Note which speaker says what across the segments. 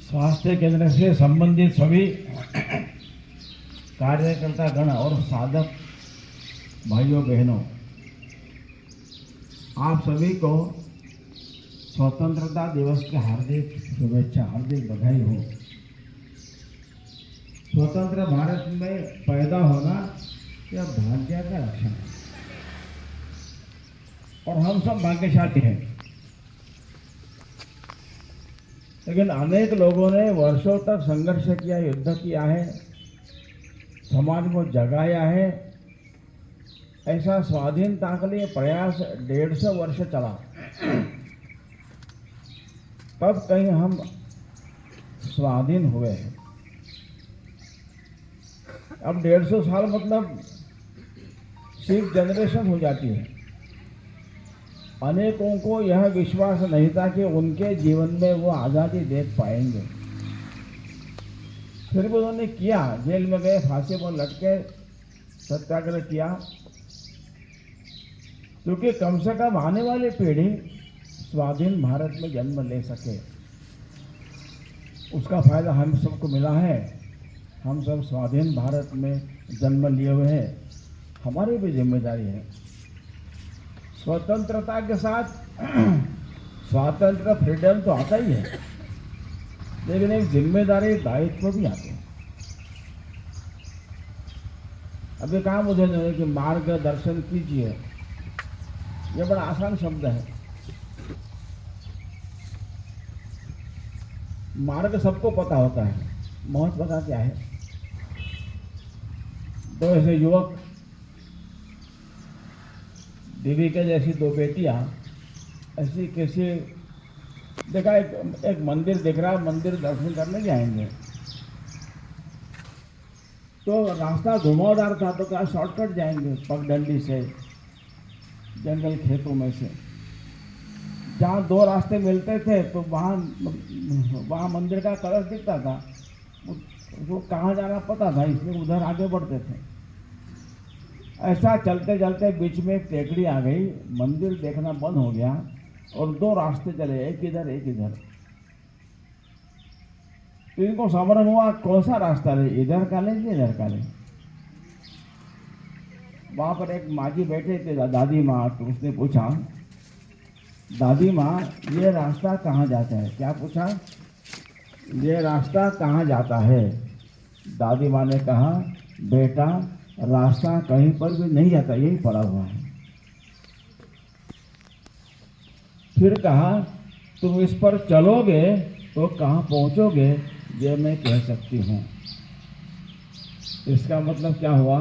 Speaker 1: स्वास्थ्य केंद्र से संबंधित सभी कार्यकर्ता गण और साधक भाइयों बहनों, आप सभी को स्वतंत्रता दिवस की हार्दिक शुभेच्छा, हार्दिक बधाई हो। स्वतंत्र भारत में पैदा होना यह भाग्य का लक्षण है और हम सब भाग्यशाली हैं। लेकिन अनेक लोगों ने वर्षों तक संघर्ष किया, युद्ध किया है, समाज को जगाया है। ऐसा स्वाधीनता के लिए प्रयास 150 वर्ष चला, तब कहीं हम स्वाधीन हुए हैं। अब 150 साल मतलब सिर्फ जनरेशन हो जाती है। अनेकों को यह विश्वास नहीं था कि उनके जीवन में वो आज़ादी देख पाएंगे, फिर भी उन्होंने किया। जेल में गए, फांसी पर लटके, सत्याग्रह किया, क्योंकि कम से कम आने वाली पीढ़ी स्वाधीन भारत में जन्म ले सके। उसका फायदा हम सबको मिला है। हम सब स्वाधीन भारत में जन्म लिए हुए हैं, हमारी भी जिम्मेदारी है। स्वतंत्रता के साथ स्वातंत्र, फ्रीडम तो आता ही है, लेकिन एक जिम्मेदारी, दायित्व भी आते हैं। अभी कहा मुझे नहीं कि मार्गदर्शन कीजिए, यह बड़ा आसान शब्द है। मार्ग सबको पता होता है, महत्व का क्या है। तो ऐसे युवक, देवी के जैसी 2 बेटियां, ऐसी कैसे देखा, एक मंदिर दिख रहा, मंदिर दर्शन करने जाएंगे तो रास्ता घुमावदार था, तो क्या शॉर्टकट जाएंगे पगडंडी से, जंगल खेतों में से। जहाँ 2 रास्ते मिलते थे तो वहाँ मंदिर का कलश दिखता था, वो कहाँ जाना पता था, इसलिए उधर आगे बढ़ते थे। ऐसा चलते चलते बीच में एक टेकड़ी आ गई, मंदिर देखना बंद हो गया और 2 रास्ते चले, एक इधर एक इधर। तो इनको समझ हुआ कौन सा रास्ता ले, इधर का ले कि इधर का ले। वहाँ पर एक माँ जी बैठे थे, दादी माँ, तो उसने पूछा, दादी माँ ये रास्ता कहाँ जाता है? क्या पूछा? ये रास्ता कहाँ जाता है? दादी माँ ने कहा, बेटा रास्ता कहीं पर भी नहीं जाता, यही पड़ा हुआ है। फिर कहा, तुम इस पर चलोगे तो कहाँ पहुँचोगे ये मैं कह सकती हूँ। इसका मतलब क्या हुआ?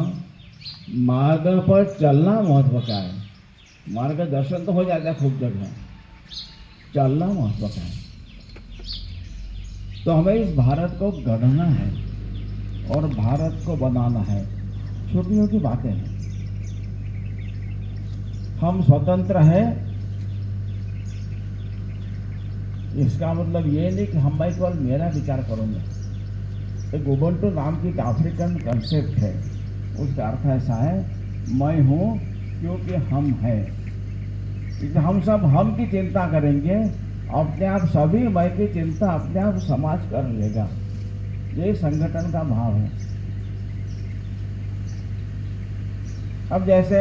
Speaker 1: मार्ग पर चलना महत्व का है। मार्गदर्शन तो हो जाता है खूब जगह, चलना महत्व का है। तो हमें इस भारत को गढ़ना है और भारत को बनाना है। छोटी छोटी बातें हैं। हम स्वतंत्र हैं, इसका मतलब ये नहीं कि हम भाई केवल मेरा विचार करूंगा। एक उबंटू नाम की एक अफ्रीकन कंसेप्ट है, उसका अर्थ ऐसा है, मैं हूँ क्योंकि हम हैं। इसलिए हम सब हम की चिंता करेंगे, अपने आप सभी मैं की चिंता अपने आप समाज कर लेगा। ये संगठन का भाव है। अब जैसे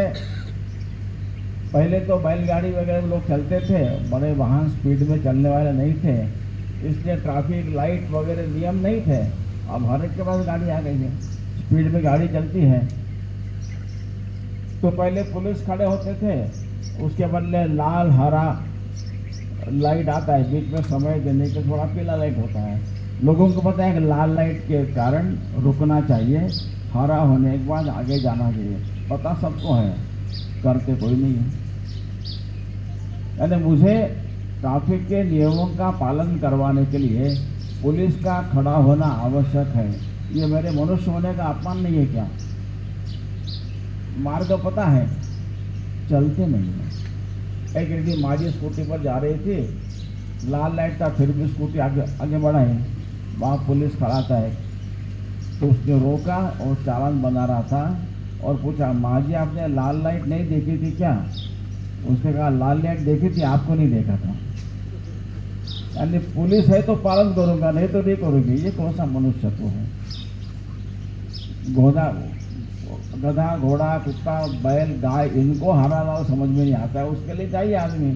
Speaker 1: पहले तो बैलगाड़ी वगैरह में लोग चलते थे, बड़े वाहन स्पीड में चलने वाले नहीं थे, इसलिए ट्रैफिक लाइट वगैरह नियम नहीं थे। अब हर एक के पास गाड़ी आ गई है, स्पीड में गाड़ी चलती है। तो पहले पुलिस खड़े होते थे, उसके बदले लाल हरा लाइट आता है, बीच में समय देने के थोड़ा पीला लाइट होता है। लोगों को पता है कि लाल लाइट के कारण रुकना चाहिए, हरा होने के बाद आगे जाना चाहिए, पता सबको है, करते कोई नहीं है। यानी मुझे ट्रैफिक के नियमों का पालन करवाने के लिए पुलिस का खड़ा होना आवश्यक है। ये मेरे मनुष्य होने का अपमान नहीं है क्या? मार्ग पता है, चलते नहीं है। एक लड़की माँ जी स्कूटी पर जा रही थी, लाल लाइट था, फिर भी स्कूटी आगे बढ़ाई। वहाँ पुलिस खड़ा था, तो उसने रोका और चालान बना रहा था और पूछा, माँ जी आपने लाल लाइट नहीं देखी थी क्या? उसने कहा, लाल लाइट देखी थी, आपको नहीं देखा था। यानी पुलिस है तो पालन करूंगा, नहीं तो नहीं करूंगी। ये कौन सा मनुष्यत्व है? गधा, घोड़ा, कुत्ता, बैल, गाय, इनको हराना समझ में नहीं आता है, उसके लिए चाहिए आदमी।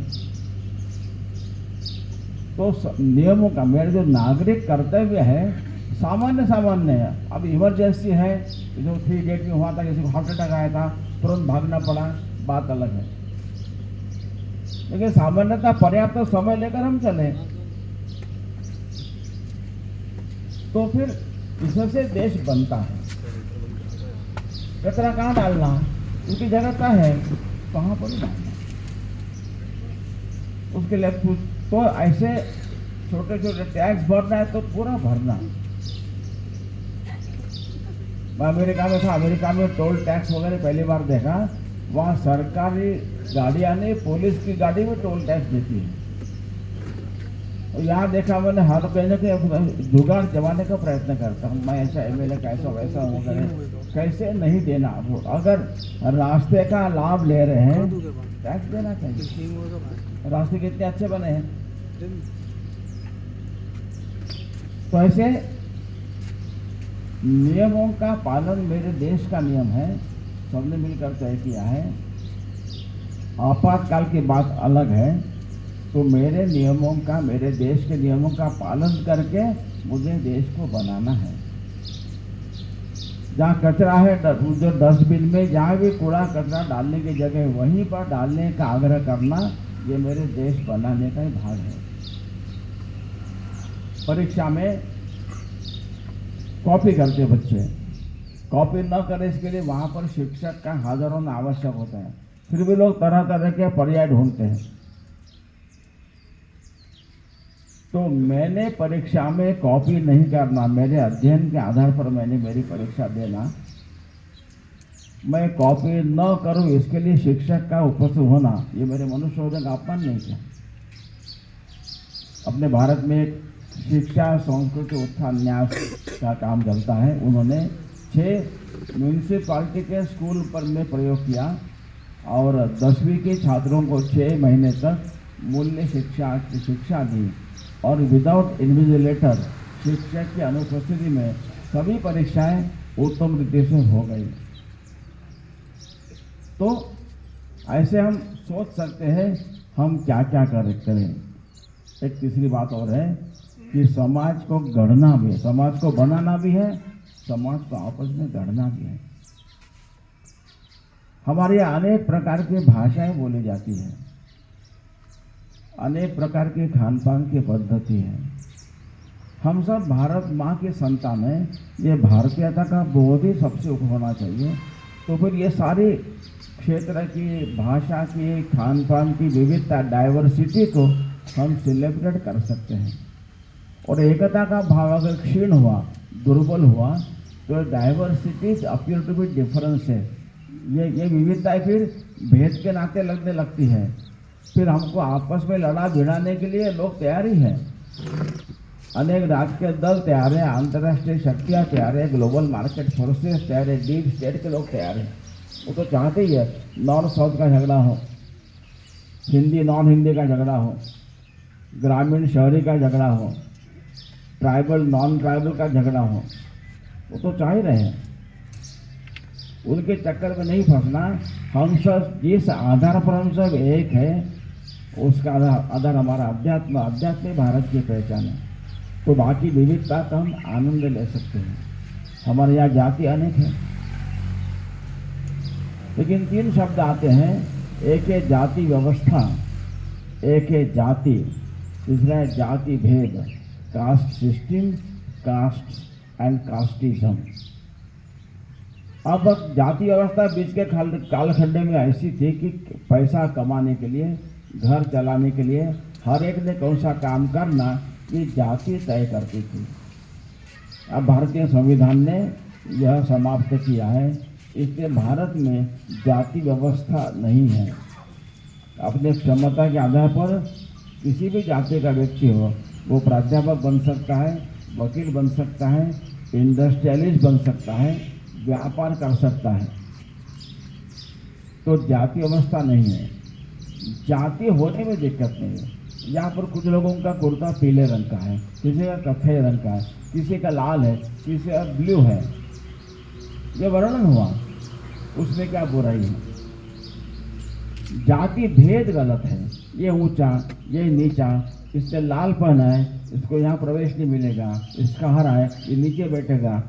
Speaker 1: तो नियमों का मेरे जो नागरिक कर्तव्य है सामान्य है। अब इमरजेंसी है, जो 3 गेट में हुआ था, किसी को हार्ट अटैक आया था, तुरंत भागना पड़ा, बात अलग है। लेकिन सामान्यतः पर्याप्त तो समय लेकर हम चले, तो फिर इससे देश बनता है। कचरा कहाँ डालना, उसकी जगह क्या है, कहाँ पर डालना, उसके लिए तो ऐसे छोटे छोटे टैक्स भरना है तो पूरा भरना। मैं अमेरिका में था, अमेरिका में टोल टैक्स वगैरह पहली बार देखा। वहाँ सरकारी गाड़ियाँ नहीं, पुलिस की गाड़ी में टोल टैक्स देती है। और यहाँ देखा मैंने, हर कहने के जुगाड़ जमाने का प्रयत्न करता हूँ मैं, ऐसा एमएलए कैसा वैसा वगैरह, कैसे नहीं देना। अगर रास्ते का लाभ ले रहे हैं टैक्स देना चाहिए। रास्ते कितने अच्छे बने हैं। तो ऐसे नियमों का पालन मेरे देश का नियम है, सबने मिलकर तय किया है। आपातकाल की बात अलग है। तो मेरे नियमों का, मेरे देश के नियमों का पालन करके मुझे देश को बनाना है। जहाँ कचरा है, जो डस्टबिन में, जहाँ भी कूड़ा कचरा डालने की जगह वहीं पर डालने का आग्रह करना, ये मेरे देश बनाने का ही भाग है। परीक्षा में कॉपी करते बच्चे, कॉपी न करें इसके लिए वहाँ पर शिक्षक का हाजिर होना आवश्यक होता है। फिर भी लोग तरह तरह के पर्याय ढूंढते हैं। तो मैंने परीक्षा में कॉपी नहीं करना, मेरे अध्ययन के आधार पर मैंने मेरी परीक्षा देना। मैं कॉपी न करूं इसके लिए शिक्षक का उपस्थित होना, ये मेरे मनुष्य का अपमान नहीं है। अपने भारत में शिक्षा संस्कृति उत्थान न्यास का काम चलता है। उन्होंने 6 म्यूनिसिपालिटी के स्कूल पर में प्रयोग किया और 10वीं के छात्रों को 6 महीने तक मूल्य शिक्षा दी और विदाउट इन्विजिलेटर, शिक्षक की अनुपस्थिति में सभी परीक्षाएं उत्तम रीति से हो गई। तो ऐसे हम सोच सकते हैं हम क्या क्या करें। एक तीसरी बात और है कि समाज को गढ़ना भी है, समाज को बनाना भी है, समाज को आपस में गढ़ना भी है। हमारे यहाँ अनेक प्रकार की भाषाएं बोली जाती हैं, अनेक प्रकार के खान पान की पद्धति है। हम सब भारत माँ के संतान हैं, ये भारतीयता का बोध ही सबसे ऊपर होना चाहिए। तो फिर ये सारी क्षेत्र की, भाषा की, खान पान की विविधता, डाइवर्सिटी को हम सेलिब्रेट कर सकते हैं। और एकता का भाव अगर क्षीण हुआ, दुर्बल हुआ, तो diversities appear to be difference है। ये विविधताएं फिर भेद के नाते लगने लगती है। फिर हमको आपस में लड़ा भिड़ाने के लिए लोग तैयार ही हैं। अनेक राजनीतिक दल तैयार हैं, अंतर्राष्ट्रीय शक्तियाँ तैयार है, ग्लोबल मार्केट फोर्सेस तैयार है, डीप स्टेट के लोग तैयार हैं। वो तो चाहते ही है नॉर्थ साउथ का झगड़ा हो, हिंदी नॉन हिंदी का झगड़ा हो, ग्रामीण शहरी का झगड़ा हो, ट्राइबल नॉन ट्राइबल का झगड़ा हो। वो तो चाह ही रहे हैं। उनके चक्कर में नहीं फंसना। हम सब जिस आधार पर हम सब एक है, उसका आधार हमारा अध्यात्म, अध्यात्म भारत की पहचान है। तो बाकी विविधता का हम आनंद ले सकते हैं। हमारे यहाँ जाति अनेक है, लेकिन 3 शब्द आते हैं। एक है जाति व्यवस्था, एक है जाति, दूसरा है जाति भेद, caste system, caste and casteism. अब जाति व्यवस्था बीच के कालखंड में ऐसी थी कि पैसा कमाने के लिए, घर चलाने के लिए हर एक ने कौन सा काम करना, ये जाति तय करती थी। अब भारतीय संविधान ने यह समाप्त किया है, इसलिए भारत में जाति व्यवस्था नहीं है। अपने क्षमता के आधार पर किसी भी जाति का व्यक्ति हो, वो प्राध्यापक बन सकता है, वकील बन सकता है, इंडस्ट्रियलिस्ट बन सकता है, व्यापार कर सकता है। तो जाति व्यवस्था नहीं है। जाति होने में दिक्कत नहीं है, यहाँ पर कुछ लोगों का कुर्ता पीले रंग का है, किसी का कत्थई रंग का है, किसी का लाल है, किसी का ब्लू है। ये वर्णन हुआ, उसमें क्या बुराई है? जाति भेद गलत है। ये ऊंचा, ये नीचा, इसने लाल पहना है, इसको यहाँ प्रवेश नहीं मिलेगा, इसका हरा है, ये नीचे बैठेगा।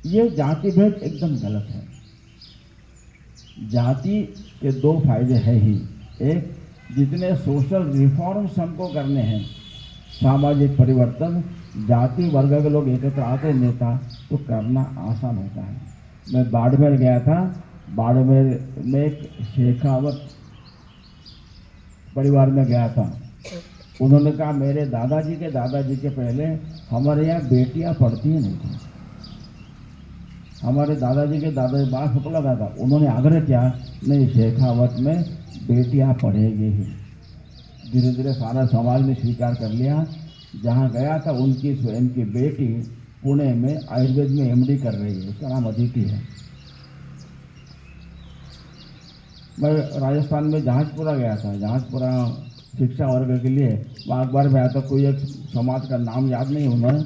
Speaker 1: ये जाति भेद एकदम गलत है। जाति के दो फायदे हैं ही। एक, जितने सोशल रिफॉर्म्स हमको करने हैं, सामाजिक परिवर्तन, जाति वर्ग के लोग एकत्र आते नेता, तो करना आसान होता है। मैं बाड़मेर गया था। बाड़मेर में एक शेखावत परिवार में गया था। उन्होंने कहा मेरे दादाजी के पहले हमारे यहाँ बेटियां पढ़ती ही नहीं थी। हमारे दादाजी के बड़ा फोटो लगा था। उन्होंने आग्रह किया, नहीं, शेखावत में बेटियां पढ़ेगी ही। धीरे धीरे सारा समाज ने स्वीकार कर लिया। जहाँ गया था उनकी स्वयं की बेटी पुणे में आयुर्वेद में एमडी कर रही है, उसका नाम अदिति है। मैं राजस्थान में जहाजपुरा गया था। जहाजपुरा शिक्षा वर्ग के लिए वहाँ अखबार में आया था, कोई एक समाज का नाम याद नहीं उन्होंने,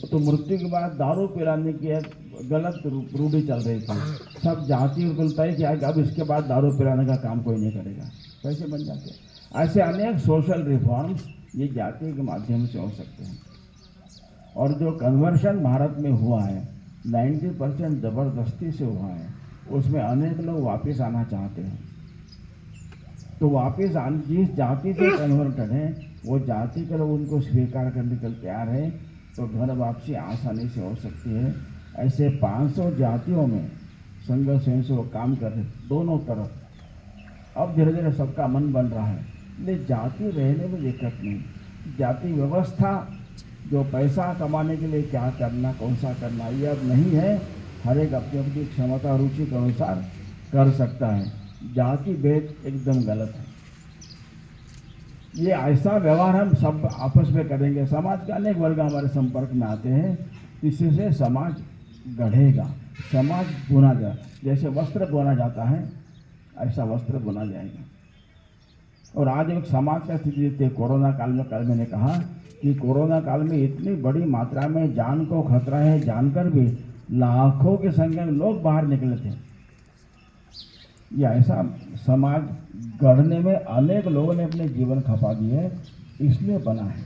Speaker 1: तो मृत्यु के बाद दारू पिलाने की एक गलत रूढ़ी चल रही थी। सब जाति को तय किया कि अब इसके बाद दारू पिलाने का काम कोई नहीं करेगा, कैसे बन जाते। ऐसे अनेक सोशल रिफॉर्म्स ये जाति के माध्यम से हो सकते हैं। और जो कन्वर्शन भारत में हुआ है 90% ज़बरदस्ती से हुआ है, उसमें अनेक लोग वापस आना चाहते हैं। तो वापस जिस जाति से कन्वर्टेड है वो जाति के लोग उनको स्वीकार करने के लिए तैयार है, तो घर वापसी आसानी से हो सकती है। ऐसे 500 जातियों में संघ स्वयंसेवक काम कर रहे दोनों तरफ। अब धीरे धीरे सबका मन बन रहा है, लेकिन जाति रहने में दिक्कत नहीं। जाति व्यवस्था जो पैसा कमाने के लिए क्या करना, कौन सा करना, ये अब नहीं है। हर एक अपनी अपनी क्षमता रुचि के अनुसार कर सकता है। जाति भेद एकदम गलत है। ये ऐसा व्यवहार हम सब आपस में करेंगे, समाज के अनेक वर्ग हमारे संपर्क में आते हैं, इससे समाज गढ़ेगा, समाज बुना जाए। जैसे वस्त्र बुना जाता है ऐसा वस्त्र बुना जाएगा। और आज एक समाज का स्थिति देखते, कोरोना काल में कल मैंने कहा कि कोरोना काल में इतनी बड़ी मात्रा में जान को खतरा है जानकर भी लाखों की संख्या में लोग बाहर निकले थे। ये ऐसा समाज गढ़ने में अनेक लोगों ने अपने जीवन खपा दिए, इसलिए बना है।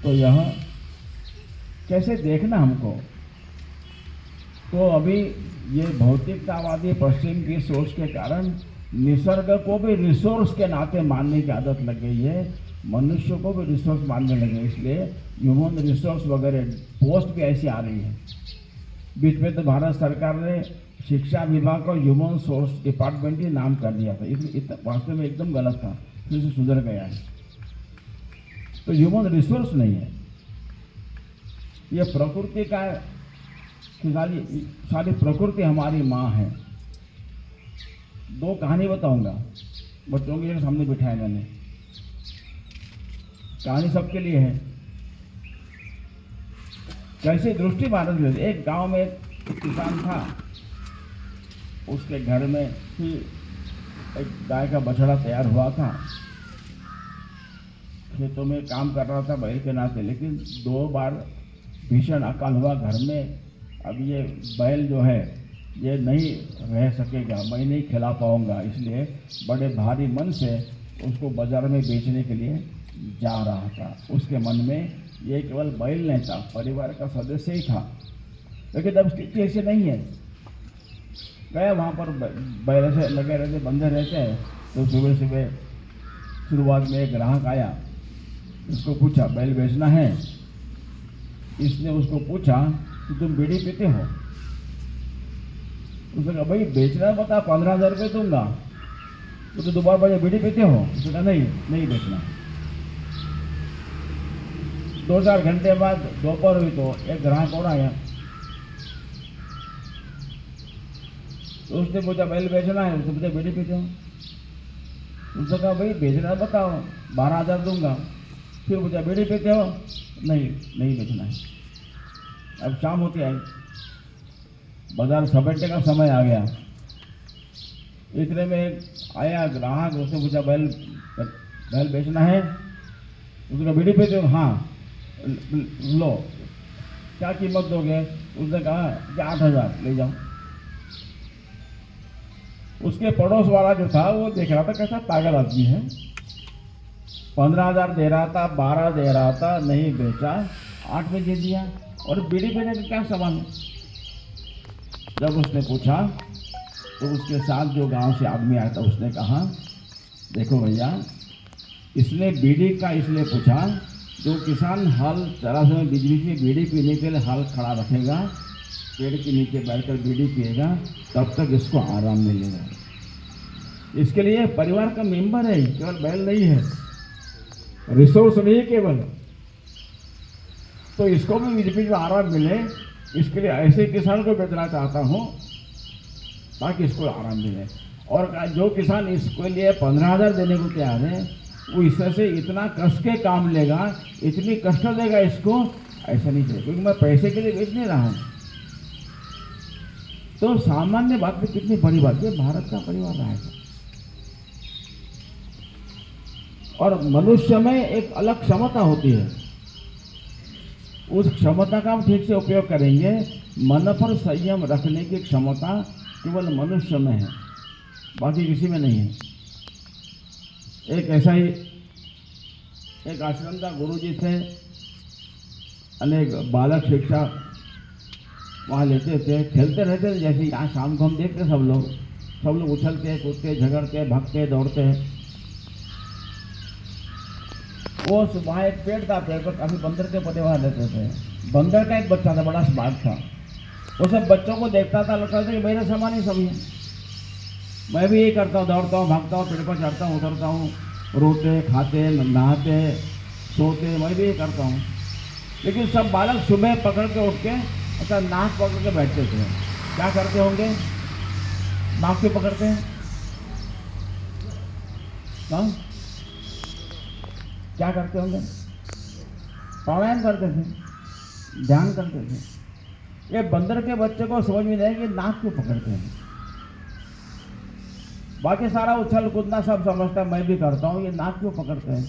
Speaker 1: तो यह कैसे देखना हमको, तो अभी ये भौतिकतावादी पश्चिम की सोच के कारण निसर्ग को भी रिसोर्स के नाते मानने की आदत लग गई है, मनुष्य को भी रिसोर्स मानने लगे। इसलिए ह्यूमन रिसोर्स वगैरह पोस्ट भी ऐसी आ रही है। बीच में तो भारत सरकार ने शिक्षा विभाग को ह्यूमन सोर्स डिपार्टमेंट ही नाम कर दिया था, इसलिए वास्तव में एकदम गलत था, फिर से सुधर गया है। तो ह्यूमन रिसोर्स नहीं है, ये प्रकृति का, सारी प्रकृति हमारी माँ है। दो कहानी बताऊंगा, बच्चों के सामने बिठाया मैंने। कहानी सबके लिए है। कैसे दृष्टि भारत में एक गांव में एक किसान था, उसके घर में ही एक गाय का बछड़ा तैयार हुआ था। खेतों में काम कर रहा था बैल के नाते, लेकिन 2 बार भीषण अकाल हुआ घर में। अब ये बैल जो है ये नहीं रह सकेगा, मैं नहीं खिला पाऊंगा, इसलिए बड़े भारी मन से उसको बाजार में बेचने के लिए जा रहा था। उसके मन में ये केवल बैल नहीं था, परिवार का सदस्य ही था। लेकिन अब स्थिति ऐसे नहीं है। गया वहाँ पर बैल से लगे रहते, बंधे रहते हैं। तो सुबह सुबह शुरुआत में एक ग्राहक आया, उसको पूछा बैल बेचना है। इसने उसको पूछा कि तुम बीड़ी पीते हो? उसने कहा भाई बेचना बता, 15,000 रुपये दूंगा। तो दोबारा बजे बीड़ी पीते हो? उसने कहा नहीं बेचना। 2-4 घंटे बाद दोपहर हुई तो एक ग्राहक और आया। तो उसने पूछा बैल बेचना है? उसने पूछा बीड़ी पीते हो? उसने कहा भाई बेचना बताओ, 12,000 दूंगा। फिर पूछा बीड़ी पीते हो? नहीं बेचना है। अब शाम होती आई, बाजार समेटने का समय आ गया। इतने में एक आया ग्राहक, उसने पूछा बैल बैल बेचना है? उसने बीड़ी पे दो, हाँ लो, क्या कीमत दोगे? उसने कहा कि 8,000 ले जाओ। उसके पड़ोस वाला जो था वो देख रहा था कैसा पागल आदमी है, 15,000 दे रहा था, 12 दे रहा था, नहीं बेचा, 8 में दे दिया। और बीड़ी बेचने का क्या सवाल है? जब उसने पूछा तो उसके साथ जो गांव से आदमी आया था उसने कहा, देखो भैया, इसने बीड़ी का इसलिए पूछा, जो किसान हल जरा समय बीच बीच में बीड़ी पीने के लिए हल खड़ा रखेगा, पेड़ के नीचे बैठकर बीड़ी पिएगा, तब तक इसको आराम मिलेगा। इसके लिए परिवार का मेंबर है, केवल बैल नहीं है, रिसोर्स नहीं केवल। तो इसको भी बीच बीच में आराम मिले, इसके लिए ऐसे किसान को बेचना चाहता हूँ ताकि इसको आराम मिले। और जो किसान इसके लिए 15,000 देने को तैयार है, वो इससे से इतना कष्ट के काम लेगा, इतनी कष्ट देगा इसको, ऐसा नहीं चाहिए, क्योंकि मैं पैसे के लिए बेच नहीं रहा हूँ। तो सामान्य बात में कितनी बड़ी बात है, भारत का परिवार रहेगा। और मनुष्य में एक अलग क्षमता होती है, उस क्षमता का हम ठीक से उपयोग करेंगे। मन पर संयम रखने की क्षमता केवल मनुष्य में है, बाकी किसी में नहीं है। एक ऐसा ही एक आश्रम का गुरुजी थे, अनेक बालक शिक्षा वहाँ लेते थे, खेलते रहते थे। जैसे यहाँ शाम को हम देखते सब लोग उछलते कूदते झगड़ते भागते दौड़ते हैं। वो सुबह एक पेड़ था, पेड़ पर काफी बंदर के पत्ते वहाँ रहते थे। बंदर का एक बच्चा था, बड़ा स्मार्ट था, वो सब बच्चों को देखता था, लगता था कि मेरे समान ही सभी है। मैं भी यही करता हूँ, दौड़ता हूँ, भागता हूँ, पेड़ पर चढ़ता हूँ, उतरता हूँ, रोते खाते नहाते सोते, मैं भी यही करता हूँ। लेकिन सब बालक सुबह पकड़ के उठ के ऐसा नाक पकड़ के बैठते थे। क्या करते होंगे? नाक क्यों पकड़ते हैं? हाँ, क्या करते होंगे? प्राणायाम करते थे, ध्यान करते थे। ये बंदर के बच्चे को समझ में नहीं आया कि नाक क्यों पकड़ते हैं। बाकी सारा उछल कूदना सब समझता, मैं भी करता हूँ, ये नाक क्यों पकड़ते हैं?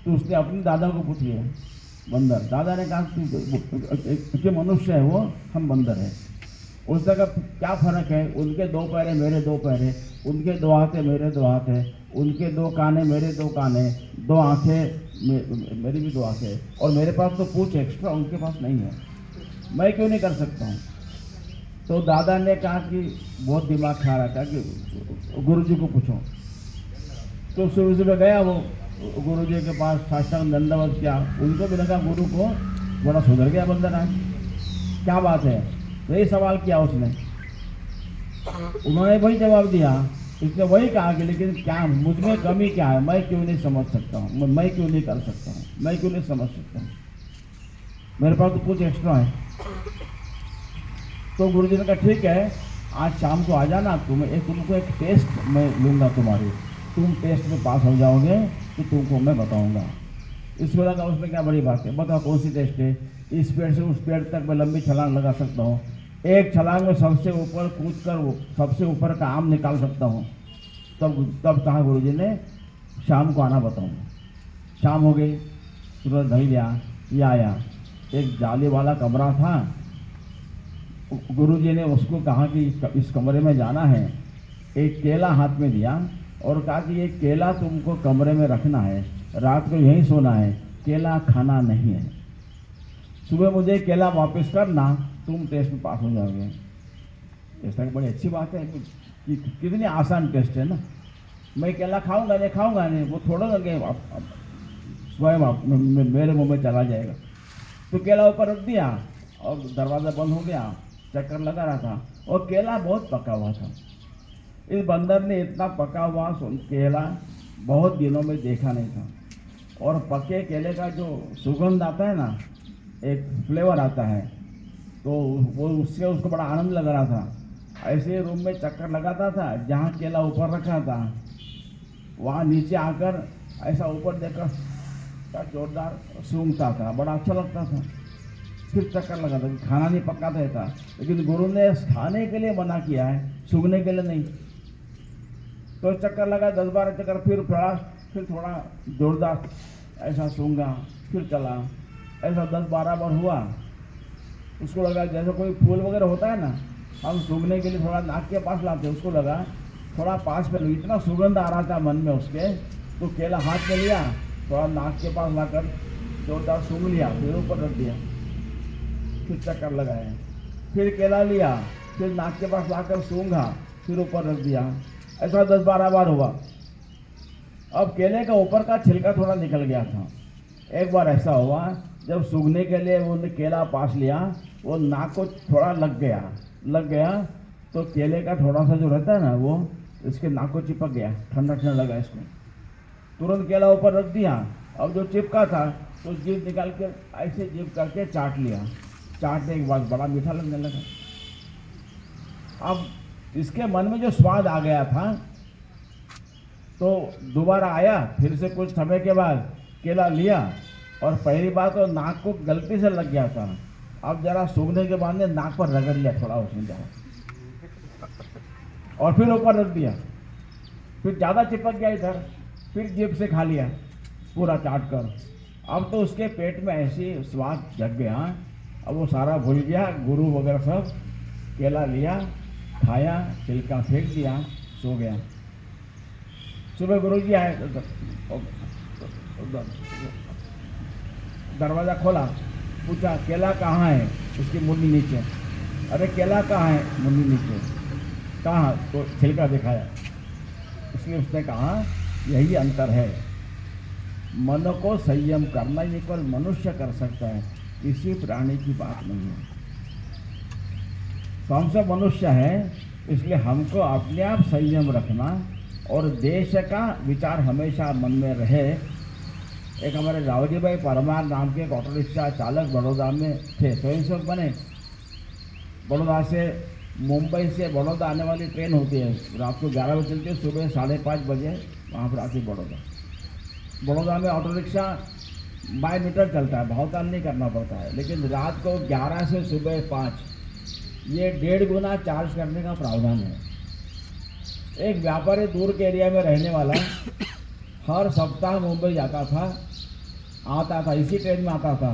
Speaker 1: तो उसने अपने दादा को पूछ लिया, बंदर। दादा ने कहा कि मनुष्य है वो, हम बंदर है। उसने कहा क्या फर्क है? उनके 2 पैर है, मेरे 2 पैर है, उनके 2 हाथ है, मेरे 2 हाथ है, उनके 2 कान है, मेरे 2 कान है, 2 आंखें, मेरी भी 2 आंखें, और मेरे पास तो पूंछ एक्स्ट्रा, उनके पास नहीं है, मैं क्यों नहीं कर सकता हूँ? तो दादा ने कहा कि बहुत दिमाग खा रहा था कि गुरुजी को पूछो। तो सुबह गया वो गुरुजी के पास, साष्टांग दंडवत किया। उनको भी लगा गुरु को बड़ा सुधर गया बंदर आज, क्या बात है? तो ये सवाल किया उसने, उन्होंने वही जवाब दिया। इसने वही कहा कि लेकिन क्या मुझ में कमी क्या है, मैं क्यों नहीं समझ सकता हूँ, मैं क्यों नहीं कर सकता हूँ, मैं क्यों नहीं समझ सकता हूँ, मेरे पास तो कुछ एक्स्ट्रा है। तो गुरुजी ने कहा ठीक है, आज शाम को आ जाना, तुमको एक टेस्ट मैं लूँगा तुम्हारी, तुम टेस्ट में पास हो जाओगे तो तुमको मैं बताऊँगा। इसको लगा उसमें क्या बड़ी बात है, बताओ कौन सी टेस्ट है? इस पेड़ से उस पेड़ तक मैं लंबी छलांग लगा सकता हूँ, एक छलांग में सबसे ऊपर कूद कर सबसे ऊपर का आम निकाल सकता हूँ। तब कहा गुरुजी ने शाम को आना बताऊँगा। शाम हो गई, सूरज ढल गया, ये आया, एक जाली वाला कमरा था। गुरुजी ने उसको कहा कि इस कमरे में जाना है, एक केला हाथ में दिया और कहा कि ये केला तुमको कमरे में रखना है, रात को यहीं सोना है, केला खाना नहीं है, सुबह मुझे केला वापस करना, तुम टेस्ट में पास हो जाओगे। ऐसा बड़ी अच्छी बात है कि कितनी आसान टेस्ट है ना। मैं केला खाऊंगा नहीं, वो थोड़ा स्वयं मेरे मुंह में चला जाएगा। तो केला ऊपर रख दिया और दरवाज़ा बंद हो गया, चक्कर लगा रहा था और केला बहुत पका हुआ था। इस बंदर ने इतना पका हुआ केला बहुत दिनों में देखा नहीं था। और पके केले का जो सुगंध आता है ना, एक फ्लेवर आता है, तो वो उससे उसको बड़ा आनंद लग रहा था। ऐसे रूम में चक्कर लगाता था, जहाँ केला ऊपर रखा था वहाँ नीचे आकर ऐसा ऊपर देखकर जोरदार सूंघता था, बड़ा अच्छा लगता था। फिर चक्कर लगा था, खाना नहीं पकाता था, लेकिन गुरु ने खाने के लिए मना किया है, सूंघने के लिए नहीं। तो चक्कर लगा, 10-12 चक्कर, फिर थोड़ा फिर थोड़ा जोरदार ऐसा सूंघा, फिर चला, ऐसा 10-12 बार हुआ। उसको लगा जैसे कोई फूल वगैरह होता है ना, हम सूंघने के लिए थोड़ा नाक के पास लाते हैं, उसको लगा थोड़ा पास में, इतना सुगंध आ रहा था मन में उसके, तो केला हाथ में लिया, थोड़ा नाक के पास लाकर जोरदार सूंघ लिया, फिर ऊपर रख दिया, फिर चक्कर लगाया, फिर केला लिया, फिर नाक के पास लाकर सूंघा, फिर ऊपर रख दिया। ऐसा 10-12 बार हुआ। अब केले का ऊपर का छिलका थोड़ा निकल गया था। एक बार ऐसा हुआ, जब सूंघने के लिए वो केला पास लिया, वो नाक को थोड़ा लग गया, तो केले का थोड़ा सा जो रहता है ना, वो इसके नाक को चिपक गया, ठंडा ठंडा लगा इसको। तुरंत केला ऊपर रख दिया। अब जो चिपका था तो जीभ निकाल के ऐसे जीभ करके चाट लिया। चाटने के बाद बड़ा मीठा लगने लगा। अब इसके मन में जो स्वाद आ गया था, तो दोबारा आया, फिर से कुछ समय के बाद केला लिया, और पहली बार तो नाक को गलती से लग गया था। अब जरा सूंघने के बाद ने नाक पर रगड़ लिया थोड़ा उसने जरा, और फिर ऊपर रख दिया, फिर ज़्यादा चिपक गया इधर, फिर जेब से खा लिया पूरा चाट कर। अब तो उसके पेट में ऐसी स्वाद जग गया, अब वो सारा भूल गया, गुरु वगैरह सब। केला लिया, खाया, छिलका फेंक दिया, सो गया। सुबह गुरुजी आए, दरवाज़ा खोला, पूछा केला कहाँ है, उसकी मुंडी नीचे। अरे केला कहाँ है, मुंडी नीचे। कहाँ, तो छिलका दिखाया। इसलिए उसने कहा यही अंतर है, मन को संयम करना ये केवल मनुष्य कर सकता है, किसी प्राणी की बात नहीं है। तो हम सब मनुष्य हैं, इसलिए हमको अपने आप संयम रखना और देश का विचार हमेशा मन में रहे। एक हमारे रावजी भाई परमार नाम के एक ऑटो रिक्शा चालक बड़ौदा में थे, स्वयंसेवक बने। बड़ौदा से, मुंबई से बड़ौदा आने वाली ट्रेन होती है, रात को 11 बजे चलती है, सुबह 5:30 बजे वहाँ पर आती बड़ौदा। बड़ौदा में ऑटो रिक्शा बाय मीटर चलता है, भावताल नहीं करना पड़ता है, लेकिन रात को 11 से सुबह 5 ये 1.5 गुना चार्ज करने का प्रावधान है। एक व्यापारी दूर के एरिया में रहने वाला हर सप्ताह मुंबई जाता था, आता था, इसी ट्रेन में आता था।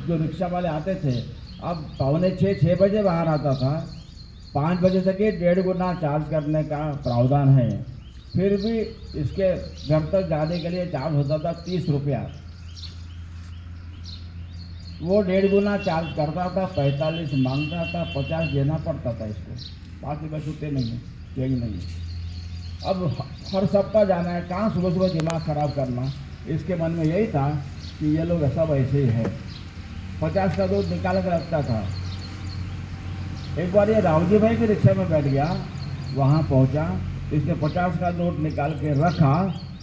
Speaker 1: जो रिक्शा वाले आते थे, अब 5:45-6 बजे बाहर आता था, 5 बजे तक ही 1.5 गुना चार्ज करने का प्रावधान है। फिर भी इसके घर तक जाने के लिए चार्ज होता था 30 रुपया। वो 1.5 गुना चार्ज करता था, 45 मांगता था, 50 देना पड़ता था इसको। 5 रुपये छूटे नहीं है, यही नहीं है। अब हर सप्ताह जाना है, कहाँ सुबह सुबह दिमाग खराब करना। इसके मन में यही था कि ये लोग सब ऐसे ही है। 50 का दूध निकाल कर रखता था। एक बार ये रावजी भाई के रिक्शा में बैठ गया, वहाँ पहुँचा, इसने 50 का नोट निकाल के रखा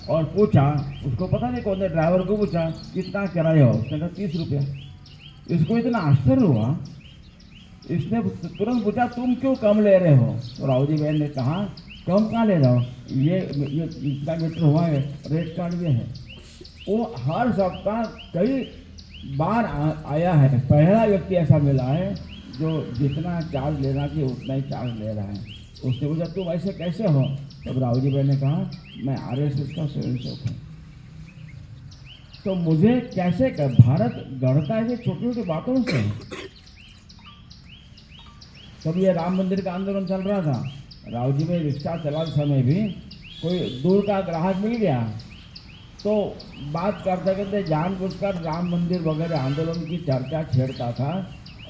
Speaker 1: और पूछा, उसको पता नहीं कौन ने, ड्राइवर को पूछा कितना किराया हो, उसने कहा 30 रुपया। इसको इतना आश्चर्य हुआ, इसने तुरंत पूछा तुम क्यों कम ले रहे हो। तो रावजी भाई ने कहा कम कहाँ ले रहा हो, ये इतना मीटर हुआ है, रेट कार्ड ये है। वो हर सप्ताह कई बार आया है, पहला व्यक्ति ऐसा मिला है जो जितना चार्ज लेना चाहिए उतना ही चार्ज ले रहा है। उसने पूछा तुम ऐसे कैसे हो, तब रावजी भाई ने कहा मैं RSS का स्वयंसेवक हूँ। तो मुझे कैसे भारत गढ़ता है छोटी छोटी बातों से। तब ये राम मंदिर का आंदोलन चल रहा था, रावजी भाई रिक्शा चलाते समय भी कोई दूर का ग्राहक मिल गया तो बात करते करते जानबूझकर राम मंदिर वगैरह आंदोलन की चर्चा छेड़ता था।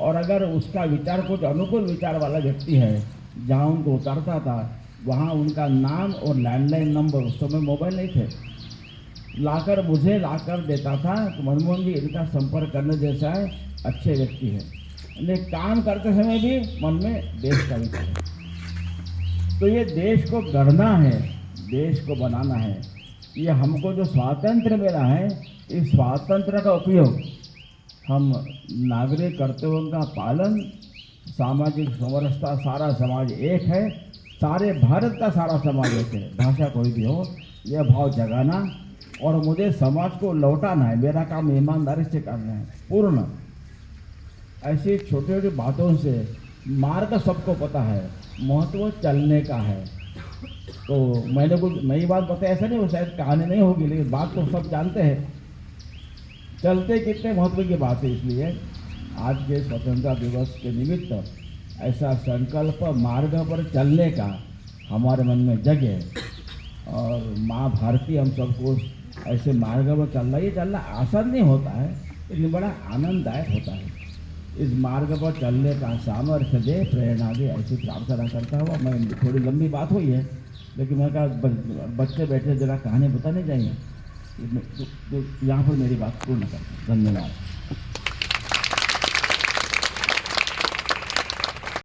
Speaker 1: और अगर उसका विचार कुछ अनुकूल विचार वाला व्यक्ति है, जहाँ उनको उतारता था वहाँ उनका नाम और लैंडलाइन नंबर, उस समय मोबाइल नहीं थे, मुझे लाकर देता था। तो मनमोहन जी इनका संपर्क करने जैसा है, अच्छे व्यक्ति है। लेकिन काम करते समय भी मन में देश का विचार है। तो ये देश को गढ़ना है, देश को बनाना है। ये हमको जो स्वातंत्र्य मिला है, इस स्वातंत्र्य का उपयोग हम नागरिक कर्तव्यों का पालन, सामाजिक समरसता, सारा समाज एक है, सारे भारत का सारा समाज एक है, भाषा कोई भी हो, यह भाव जगाना और मुझे समाज को लौटाना है। मेरा काम ईमानदारी से करना है पूर्ण। ऐसी छोटी छोटी बातों से मार्ग सबको पता है, महत्व चलने का है। तो मैंने कुछ नई बात बताई ऐसा नहीं हो, शायद कहानी नहीं होगी, लेकिन बात तो सब जानते हैं। चलते कितने महत्व की बात है, इसलिए आज के स्वतंत्रता दिवस के निमित्त ऐसा संकल्प मार्ग पर चलने का हमारे मन में जगे, और माँ भारती हम सबको ऐसे मार्ग पर चलना आसान नहीं होता है, लेकिन बड़ा आनंददायक होता है। इस मार्ग पर चलने का सामर्थ्य दे, प्रेरणा दे, ऐसी प्रार्थना करता हुआ मैं, थोड़ी लंबी बात हुई है, लेकिन मैं कहा बच्चे बैठे जरा कहानी बताने जाइए, तो यहाँ पर मेरी बात पूर्ण करता हूँ। धन्यवाद।